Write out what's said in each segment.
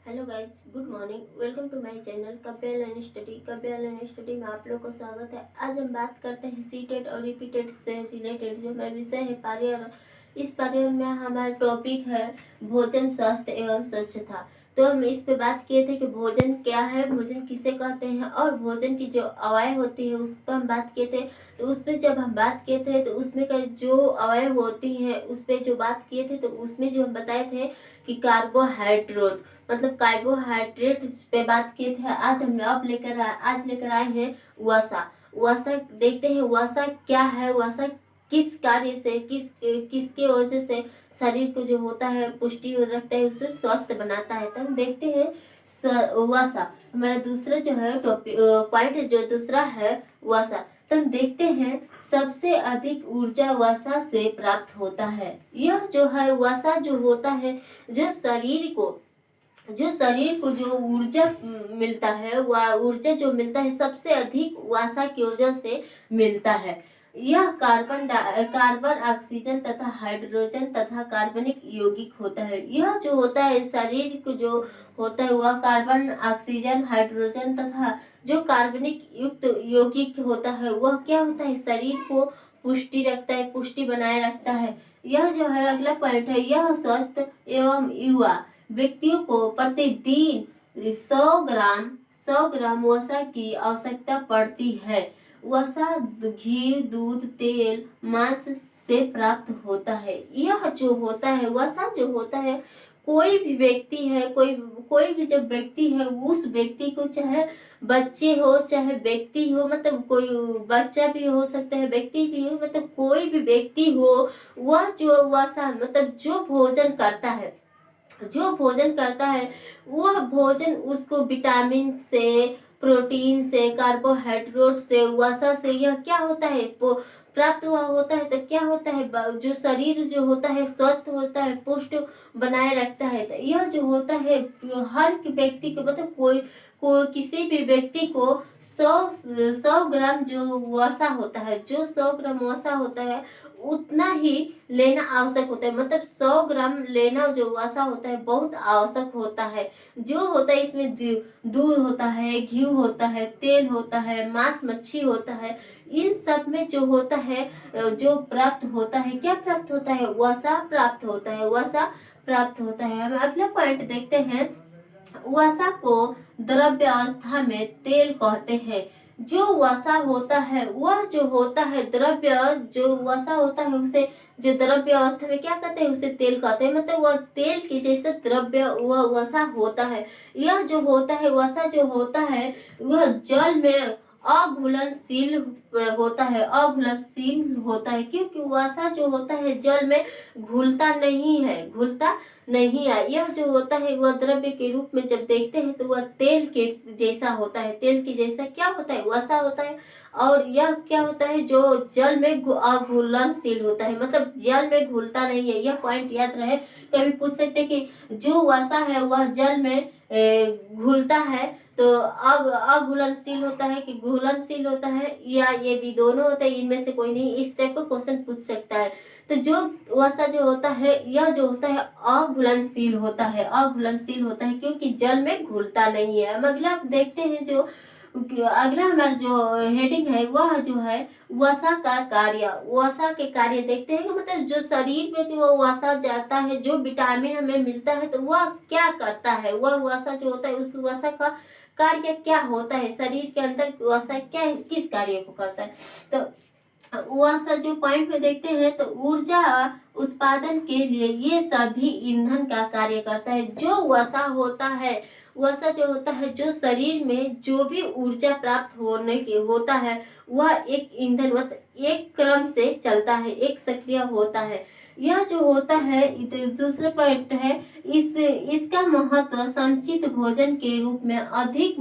Hello guys, good morning. Welcome to my channel Kapil and study में आप लोग को स्वागत है। आज हम बात करते हैं सीटेट और रिपीटेड से रिलेटेड जो हमारा विषय है पर्यावरण। इस पर्यावरण में हमारा टॉपिक है भोजन, स्वास्थ्य एवं स्वच्छता। तो हम इस पे बात किए थे कि भोजन क्या है, भोजन किसे कहते हैं और भोजन की जो अवयव होती है उस पर हम बात किए थे। तो उस पर जब हम बात किए थे तो उसमें का जो अवयव होती है उस पर जो बात किए थे तो उसमें जो हम बताए थे कि कार्बोहाइड्रेट मतलब कार्बोहाइड्रेट पे बात किए थे। आज लेकर आए हैं वसा। वसा देखते हैं वसा क्या है, वसा किस कार्य से किसके वजह से शरीर को जो होता है पुष्टि रखता है, उससे स्वस्थ बनाता है। तो हम देखते हैं वसा। हमारा दूसरा जो है टॉपिक पॉइंट जो दूसरा है वसा। तो हम देखते हैं सबसे अधिक ऊर्जा वसा से प्राप्त होता है। यह जो है वसा जो होता है जो शरीर को जो ऊर्जा मिलता है, वह ऊर्जा जो मिलता है सबसे अधिक वसा की वजह से मिलता है। यह कार्बन, ऑक्सीजन तथा हाइड्रोजन तथा कार्बनिक यौगिक होता है। यह जो होता है शरीर को जो होता है वह कार्बन, ऑक्सीजन, हाइड्रोजन तथा जो कार्बनिक युक्त यौगिक होता है वह क्या होता है, शरीर को पुष्टि रखता है, पुष्टि बनाए रखता है। यह जो है अगला पॉइंट है, यह स्वस्थ एवं युवा व्यक्तियों को प्रतिदिन 100 ग्राम वसा की आवश्यकता पड़ती है। वसा घी, दूध, तेल, मांस से प्राप्त होता है। यह जो होता है वसा जो होता है, कोई भी व्यक्ति है, कोई भी जब व्यक्ति है उस व्यक्ति को, चाहे बच्चे हो चाहे व्यक्ति हो, मतलब कोई बच्चा भी हो सकता है, व्यक्ति भी हो, मतलब कोई भी व्यक्ति हो, वह जो वसा मतलब जो भोजन करता है वह भोजन उसको विटामिन से, प्रोटीन से, कार्बोहाइड्रेट से, वसा से यह क्या होता है वो प्राप्त हुआ होता है। तो क्या होता है, जो शरीर जो होता है स्वस्थ होता है, पुष्ट बनाए रखता है। तो यह जो होता है हर व्यक्ति को, मतलब किसी भी व्यक्ति को 100 ग्राम जो वसा होता है, जो 100 ग्राम वसा होता है उतना ही लेना आवश्यक होता है। मतलब 100 ग्राम लेना जो वसा होता है बहुत आवश्यक होता है। जो होता है इसमें दूध होता है, घी होता है, तेल होता है, मांस मच्छी होता है। इन सब में जो होता है जो प्राप्त होता है, क्या प्राप्त होता है, वसा प्राप्त होता है, वसा प्राप्त होता है। हम अगला पॉइंट देखते हैं, वसा को द्रव्य अवस्था में तेल कहते हैं। जो वसा होता है वह जो होता है द्रव्य, जो वसा होता है उसे जो द्रव्य अवस्था में क्या कहते हैं, उसे तेल कहते हैं। मतलब वह तेल के जैसा द्रव्य वह वसा होता है। यह जो होता है वसा जो होता है वह जल में अघुलनशील होता है, क्योंकि वसा जो होता है जल में घुलता नहीं है। यह जो होता है वह द्रव्य के रूप में जब देखते हैं तो वह तेल के जैसा होता है। तेल के जैसा क्या होता है, वसा होता है। और यह क्या होता है, जो जल में अघुलनशील होता है, मतलब जल में घुलता नहीं है। यह पॉइंट याद रहे। कभी पूछ सकते हैं कि जो वसा है वह जल में घुलता है तो अघुलनशील होता है कि घुलनशील होता है, या ये भी दोनों होता है, इनमें से कोई नहीं। इस टाइप का क्वेश्चन पूछ सकता है। तो जो वसा जो होता है यह जो होता है अघुलनशील होता है, क्योंकि जल में घुलता नहीं है। हम अगला देखते हैं, जो अगला हमारा जो हेडिंग है वह जो है वसा का कार्य। वसा के कार्य देखते हैं, मतलब जो शरीर में जो वसा जाता है, जो विटामिन हमें मिलता है, तो वह क्या करता है, वह वसा जो होता है उस वसा का कार्य क्या होता है, शरीर के अंदर वसा क्या किस कार्य को करता है। तो वसा जो पॉइंट में देखते हैं तो ऊर्जा उत्पादन के लिए ये सभी ईंधन का कार्य करता है। जो वसा होता है, वसा जो होता है, जो शरीर में जो भी ऊर्जा प्राप्त होने के होता है वह एक ईंधन मतलब एक क्रम से चलता है, एक सक्रिय होता है। यह जो होता है दूसरा पॉइंट है, इसका महत्व संचित भोजन के रूप में अधिक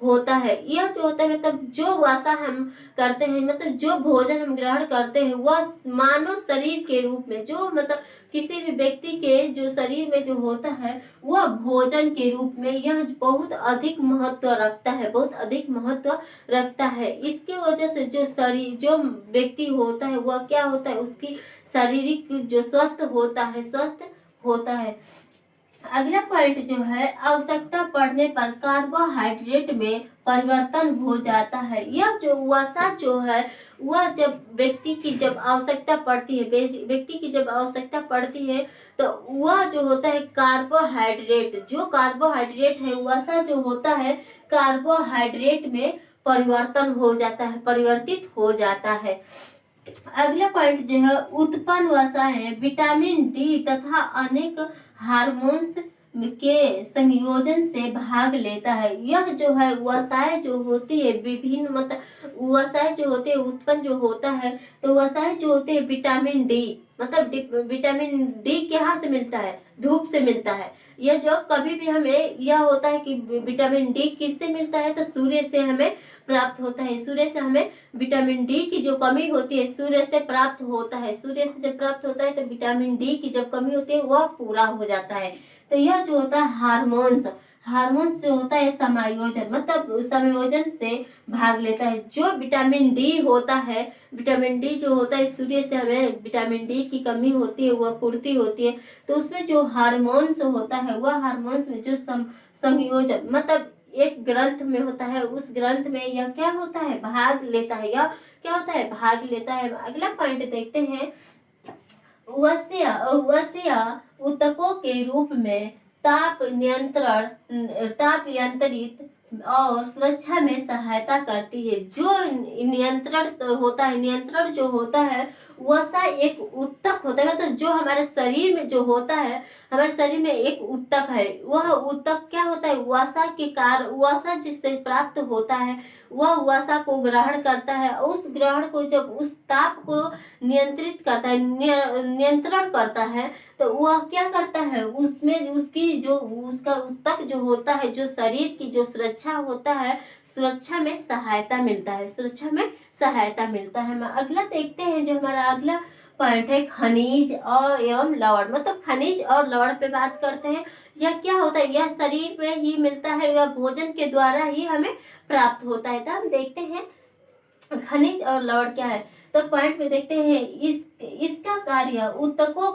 होता है। यह जो होता है मतलब जो वसा हम करते हैं, मतलब जो भोजन हम ग्रहण करते हैं वह मानव शरीर के रूप में, जो मतलब किसी भी व्यक्ति के जो शरीर में जो होता है वह भोजन के रूप में यह बहुत अधिक महत्व रखता है, इसके वजह से जो शरीर जो व्यक्ति होता है वह क्या होता है, उसकी शारीरिक जो स्वस्थ होता है अगला पॉइंट जो है, आवश्यकता पड़ने पर कार्बोहाइड्रेट में परिवर्तन हो जाता है। यह जो वसा जो है, वह जब व्यक्ति की जब आवश्यकता पड़ती है, व्यक्ति की जब आवश्यकता पड़ती है, तो वह जो होता है कार्बोहाइड्रेट, जो कार्बोहाइड्रेट है, वसा जो होता है कार्बोहाइड्रेट में परिवर्तन हो जाता है, परिवर्तित हो जाता है। अगला पॉइंट जो है, उत्पन्न वसा है विटामिन डी तथा अनेक हार्मोन्स के संयोजन से भाग लेता है। यह जो है वसाएं जो होती है विभिन्न, मतलब वसाएं जो होते हैं उत्पन्न जो होता है, तो वसाएं जो होते हैं विटामिन डी, मतलब विटामिन डी कहाँ से मिलता है, धूप से मिलता है। यह जो कभी भी हमें यह होता है कि विटामिन डी किससे मिलता है, तो सूर्य से हमें प्राप्त होता है। सूर्य से हमें विटामिन डी की जो कमी होती है सूर्य से प्राप्त होता है। सूर्य से जब प्राप्त होता है तो विटामिन डी की जब कमी होती है वह पूरा हो जाता है। तो यह जो होता है हार्मोन्स, हार्मोन्स जो होता है समायोजन, मतलब संयोजन से भाग लेता है। जो विटामिन डी होता है, विटामिन डी जो होता है सूर्य से हमें विटामिन डी की कमी होती है, वह पूर्ति होती है। तो उसमें जो हार्मोन्स होता है, वह हार्मोन्स में जो संयोजन, मतलब एक ग्रंथ में होता है, उस ग्रंथ में यह क्या होता है, भाग लेता है। यह क्या होता है, भाग लेता है। अगला पॉइंट देखते हैं, वसीय ऊतकों के रूप में ताप नियंत्रण, ताप नियंत्रित और सुरक्षा में सहायता करती है। जो नियंत्रण होता है, नियंत्रण जो होता है वसा एक ऊतक होता है, मतलब जो हमारे शरीर में जो होता है, हमारे शरीर में एक ऊतक है। वह ऊतक क्या होता है, वसा के कारण, वसा जिससे प्राप्त होता है वह वसा को ग्रहण करता है। उस ग्रहण को जब उस ताप को नियंत्रित करता है, नियंत्रण करता है, तो वह क्या करता है, उसमें उसकी जो उसका ऊतक जो होता है, जो शरीर की जो सुरक्षा होता है, सुरक्षा में सहायता मिलता है, सुरक्षा में सहायता मिलता है। अगला देखते हैं, जो हमारा अगला पॉइंट है खनिज और एवं लवण, मतलब खनिज और लवण पे बात करते हैं। यह क्या होता है, यह शरीर में ही मिलता है, यह भोजन के द्वारा ही हमें प्राप्त होता है। तो हम देखते हैं खनिज और लवण क्या है। तो पॉइंट में देखते हैं, इसका कार्य ऊतकों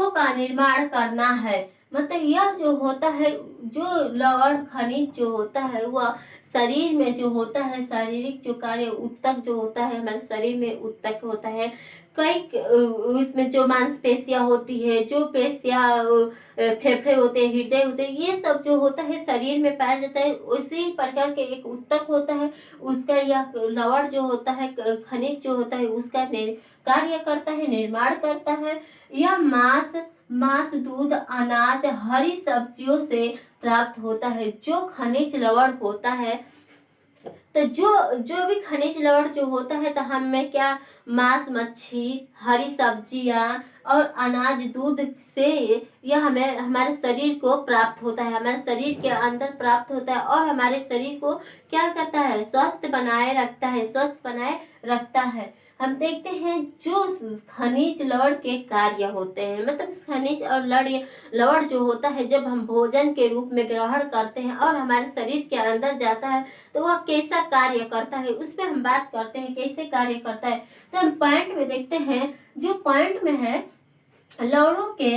का निर्माण करना है। मतलब यह जो होता है, जो लवण खनिज जो होता है वह शरीर में जो होता है, शारीरिक जो कार्य, ऊतक जो होता है, हमारे शरीर में ऊतक होता है। कई उसमें जो मांसपेशियां होती है, जो पेशियां, फेफड़े होते हैं, हृदय होते हैं, ये सब जो होता है शरीर में पाया जाता है। उसी प्रकार के एक ऊतक होता है, उसका यह लवण जो होता है, खनिज जो होता है, उसका कार्य करता है, निर्माण करता है। यह मांस, दूध, अनाज, हरी सब्जियों से प्राप्त होता है। जो खनिज लवण होता है, तो जो भी खनिज लवण जो होता है, तो हमें क्या, मांस, मच्छी, हरी सब्जियां और अनाज, दूध से यह हमें हमारे शरीर को प्राप्त होता है, हमारे शरीर के अंदर प्राप्त होता है, और हमारे शरीर को क्या करता है, स्वस्थ बनाए रखता है, स्वस्थ बनाए रखता है। हम देखते हैं जो खनिज लवण के कार्य होते हैं, मतलब खनिज और लवण जो होता है, जब हम भोजन के रूप में ग्रहण करते हैं और हमारे शरीर के अंदर जाता है, तो वह कैसा कार्य करता है, उस पर हम बात करते हैं, कैसे कार्य करता है। तो हम पॉइंट में देखते हैं, जो पॉइंट में है लवणों के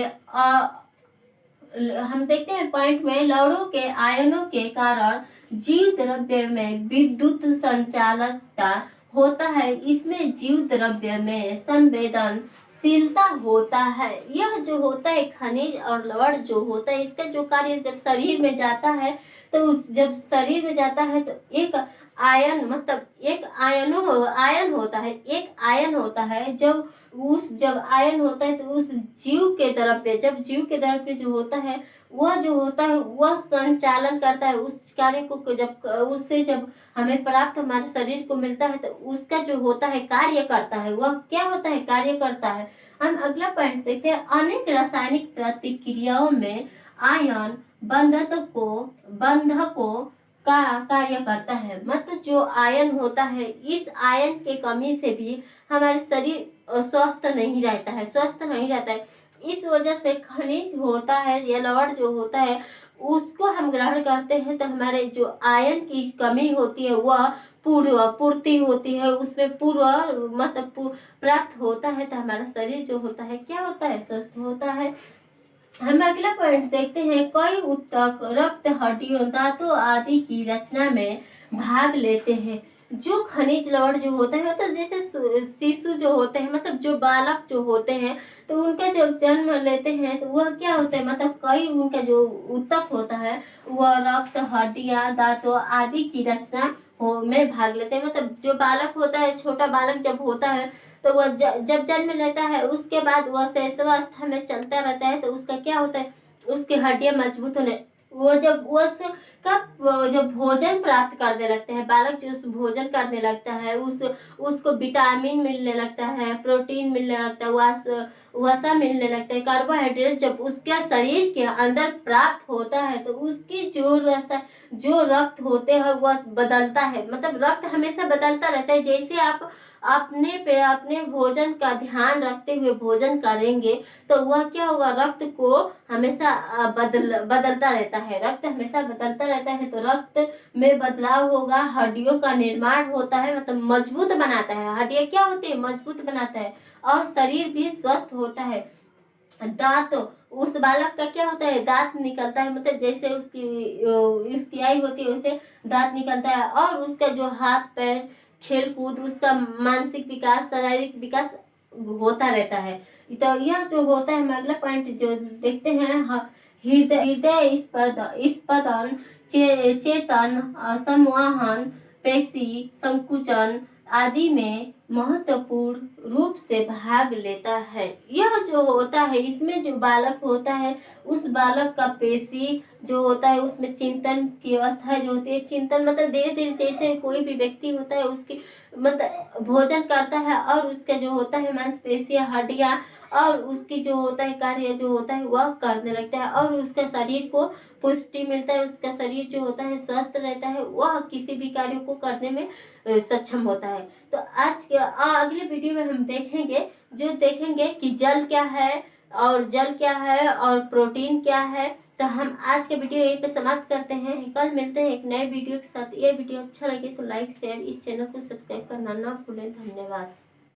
हम देखते हैं पॉइंट में, लवणों के आयनों के कारण जीव द्रव्य में विद्युत संचालकता होता है। इसमें जीव द्रव्य में संवेदनशीलता होता है। यह जो होता है खनिज और लवण जो होता है, इसका जो कार्य जब शरीर में जाता है, तो जब शरीर में जाता है तो एक आयन, मतलब एक आयन होता है, एक आयन होता है। जब आयन होता है, तो उस जीव के द्रव्य, जब जीव के द्रव्य जो होता है, वह जो होता है वह संचालन करता है उस कार्य को। जब उससे जब हमें प्राप्त हमारे शरीर को मिलता है, तो उसका जो होता है कार्य करता है, वह क्या होता है, कार्य करता है। हम अगला पॉइंट देखते हैं, अनेक रासायनिक प्रतिक्रियाओं में आयन बंधकों का कार्य करता है। मतलब जो आयन होता है, इस आयन के कमी से भी हमारे शरीर स्वस्थ नहीं रहता है, स्वस्थ नहीं रहता है। इस वजह से खनिज होता है या लवण जो होता है, उसको हम ग्रहण करते हैं, तो हमारे जो आयन की कमी होती है वह पूर्ति होती है, उसमें मतलब प्राप्त होता है, तो हमारा शरीर जो होता है क्या होता है, स्वस्थ होता है। हम अगला पॉइंट देखते हैं, कई ऊतक रक्त, हड्डियों, दांतों आदि की रचना में भाग लेते हैं। जो खनिज लवण जो होता है, मतलब जैसे शिशु जो होते हैं, मतलब जो बालक जो होते हैं, तो उनका जब जन्म लेते हैं तो वह क्या होता है, मतलब कई उनका जो ऊतक होता है वह रक्त, हड्डियां, दांतों आदि की रचना में भाग लेते हैं। मतलब जो बालक होता है, छोटा बालक जब होता है, तो वह जब जन्म लेता है उसके बाद वह शैशवावस्था में चलता रहता है, तो उसका क्या होता है, उसकी हड्डियां मजबूत होने, वो जब जब भोजन प्राप्त करने लगते हैं, बालक जो उस भोजन करने लगता है, उसको विटामिन मिलने लगता है, प्रोटीन मिलने लगता है, वसा मिलने लगता है, कार्बोहाइड्रेट जब उसके शरीर के अंदर प्राप्त होता है, तो उसकी जो रक्त होते हैं वह बदलता है। मतलब रक्त हमेशा बदलता रहता है। जैसे आप अपने भोजन का ध्यान रखते हुए भोजन करेंगे, तो वह क्या होगा, रक्त को हमेशा बदलता रहता है, रक्त हमेशा बदलता रहता है, तो रक्त में बदलाव होगा, हड्डियों का निर्माण होता है, मतलब मजबूत बनाता है, हड्डियां क्या होती है, मजबूत बनाता है, और शरीर भी स्वस्थ होता है। दांत, उस बालक का क्या होता है, दांत निकलता है, मतलब जैसे उसकी आई होती है वैसे दांत निकलता है, और उसका जो हाथ पैर, खेल कूद, उसका मानसिक विकास, शारीरिक विकास होता रहता है। तो यह जो होता है, हम अगला पॉइंट जो देखते हैं, हृदय स्पंदन, चेतन, संवहन, पेशी संकुचन आदि में महत्वपूर्ण रूप से भाग लेता है। यह जो होता है, इसमें जो बालक होता है, उस बालक का पेशी जो होता है, उसमें चिंतन की अवस्था जो होती है, चिंतन मतलब धीरे धीरे, जैसे कोई भी व्यक्ति होता है उसकी मतलब भोजन करता है, और उसका जो होता है मांसपेशियां, हड्डियां, और उसकी जो होता है कार्य जो होता है वह करने लगता है, और उसका शरीर को पुष्टि मिलता है, उसका शरीर जो होता है स्वस्थ रहता है, वह किसी भी कार्य को करने में सक्षम होता है। तो आज के अगले वीडियो में हम देखेंगे कि जल क्या है, और प्रोटीन क्या है। तो हम आज के वीडियो यहीं पे समाप्त करते हैं, कल मिलते हैं एक नए वीडियो के साथ। ये वीडियो अच्छा लगे तो लाइक शेयर, इस चैनल को सब्सक्राइब करना ना भूलें। धन्यवाद।